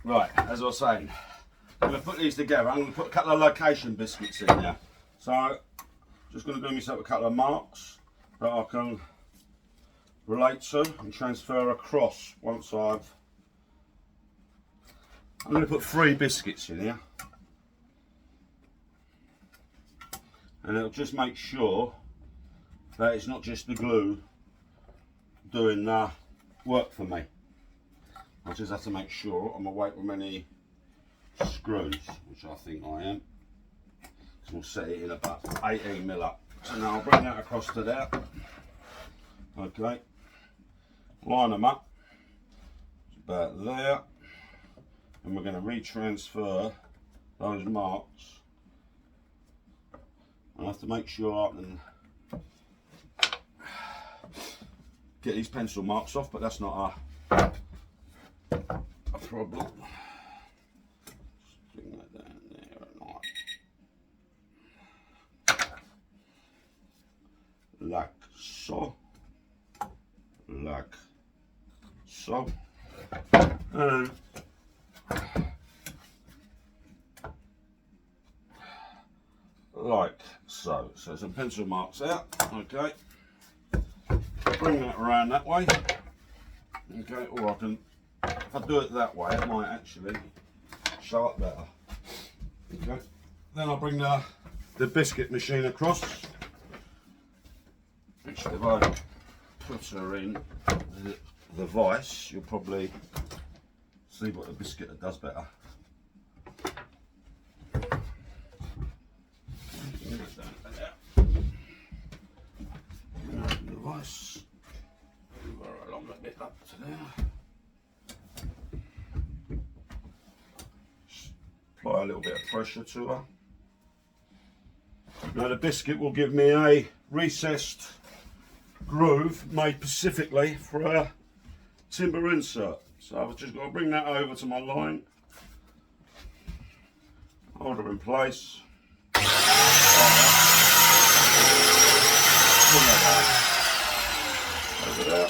Right, as I was saying, I'm going to put these together. I'm going to put a couple of location biscuits in there. So, just going to do myself a couple of marks that I can relate to and transfer across once I'm going to put 3 biscuits in here. And it'll just make sure that it's not just the glue doing the work for me. I just have to make sure I'm awake with many screws, which I think I am. So we'll set it in about 18mm up. So now I'll bring that across to there. Okay, line them up, about there, and we're going to retransfer those marks. I have to make sure I can get these pencil marks off, but that's not a problem. Just bring that down there like so, like so, and like so. So some pencil marks out. Okay, bring that around that way. Okay, or I can, if I do it that way, it might actually show up better. Okay, then I'll bring the biscuit machine across, which if I put her in the vise, you'll probably see what the biscuit does better. The vise, move her along a bit up to there. Apply a little bit of pressure to her. Now the biscuit will give me a recessed groove made specifically for a timber insert. So I've just got to bring that over to my line, hold her in place. Over there.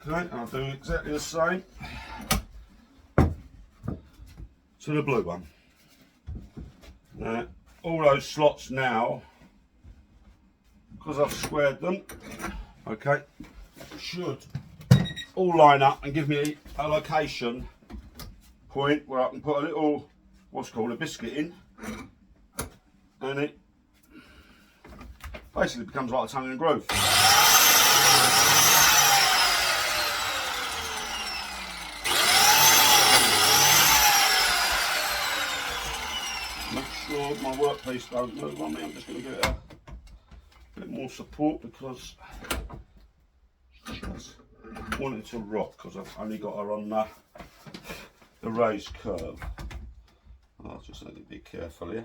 Okay, I'll do exactly the same to the blue one. Now, all those slots now, because I've squared them, okay, should all line up and give me a location point where I can put a little, what's called a biscuit in, and it basically becomes like a tongue and groove. My workpiece don't move on me. I'm just going to give it a bit more support because I want it to rock, because I've only got her on the raised curve. I'll just need to be careful here.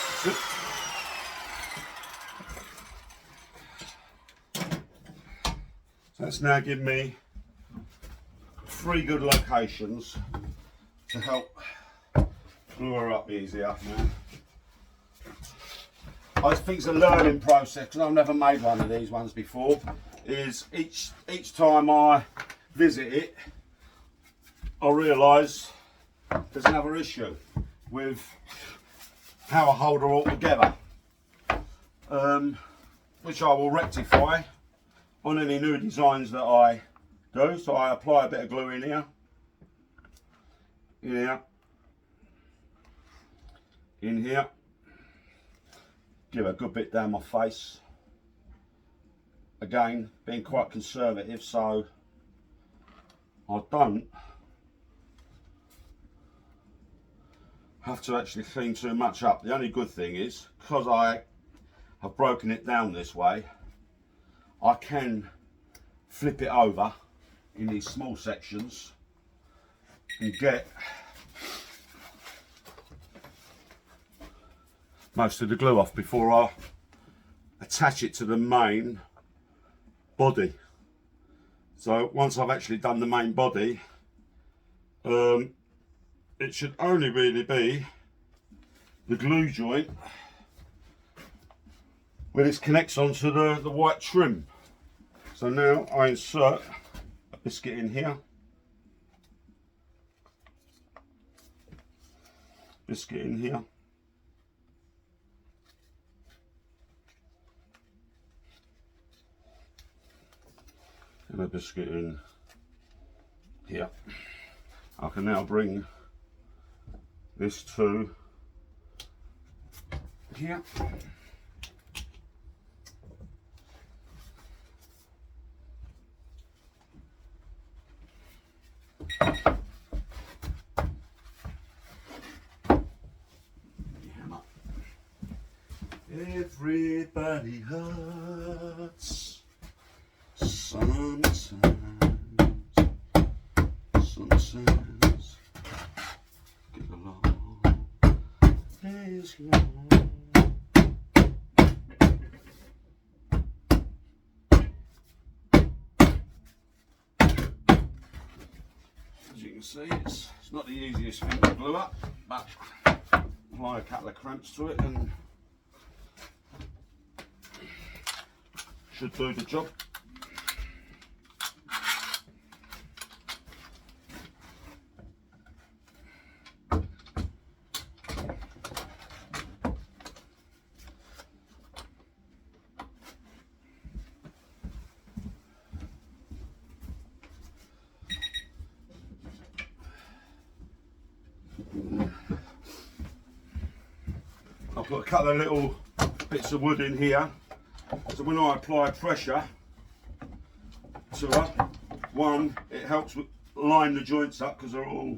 That's it. That's now given me 3 good locations to help glue her up easier now. I think it's a learning process because I've never made one of these ones before. Is each time I visit it, I realise there's another issue with how I hold her all together, which I will rectify on any new designs that I do. So I apply a bit of glue in here, in here, give a good bit down my face. Again, being quite conservative, so I don't have to actually clean too much up. The only good thing is, because I have broken it down this way, I can flip it over in these small sections and get most of the glue off before I attach it to the main body. So once I've actually done the main body, it should only really be the glue joint where this connects onto the white trim. So now I insert a biscuit in here, biscuit in here, and a biscuit in here. I can now bring this to here. Everybody hurts sometimes. Sometimes get along is long. As you can see, it's not the easiest thing to glue up, but apply a couple of cramps to it and should do the job. I'll put a couple of little bits of wood in here, so when I apply pressure to her, one, it helps with line the joints up because they're all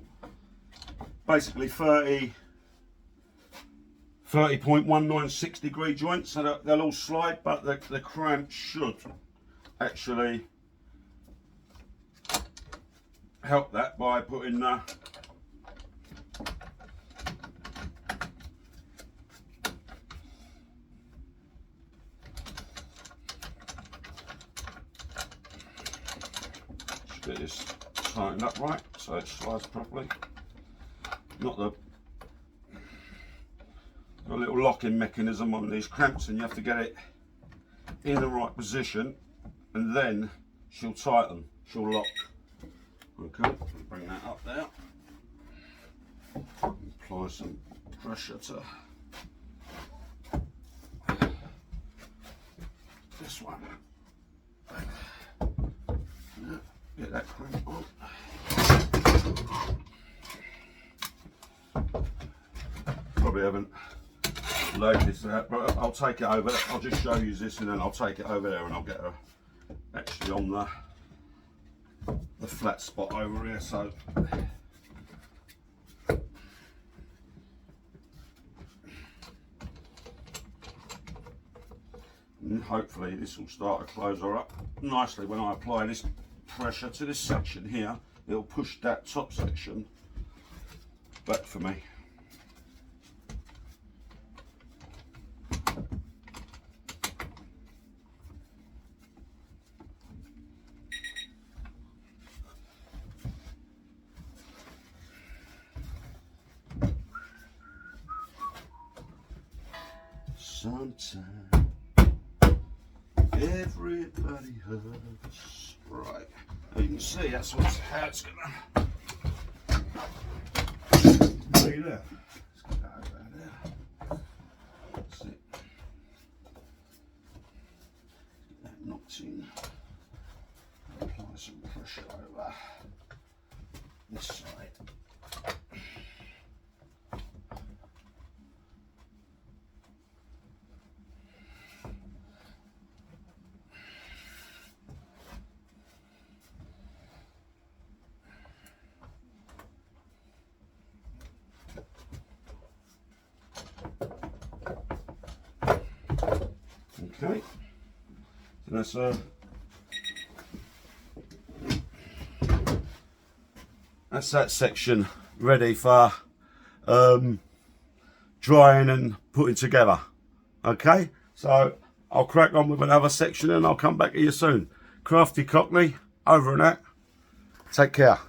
basically 30.196 degree joints, so they'll all slide, but the cramp should actually help that by putting get this tightened up right so it slides properly. Not the little locking mechanism on these cramps, and you have to get it in the right position and then she'll tighten, she'll lock. Okay, bring that up there. Apply some pressure to this one. Get that clamp on. Probably haven't laid this out, but I'll take it over. I'll just show you this and then I'll take it over there and I'll get her actually on the flat spot over here. So and hopefully this will start to close her up nicely. When I apply this pressure to this section here, it'll push that top section back for me. Sometimes everybody hurts. Right, now you can see that's how it's gonna be there. Let's get that over there. That's it. Get that knocked in. Apply some pressure over this side. Okay, so that's that's that section ready for drying and putting together. Okay, so I'll crack on with another section and I'll come back to you soon. Crafty Cockney, over and out. Take care.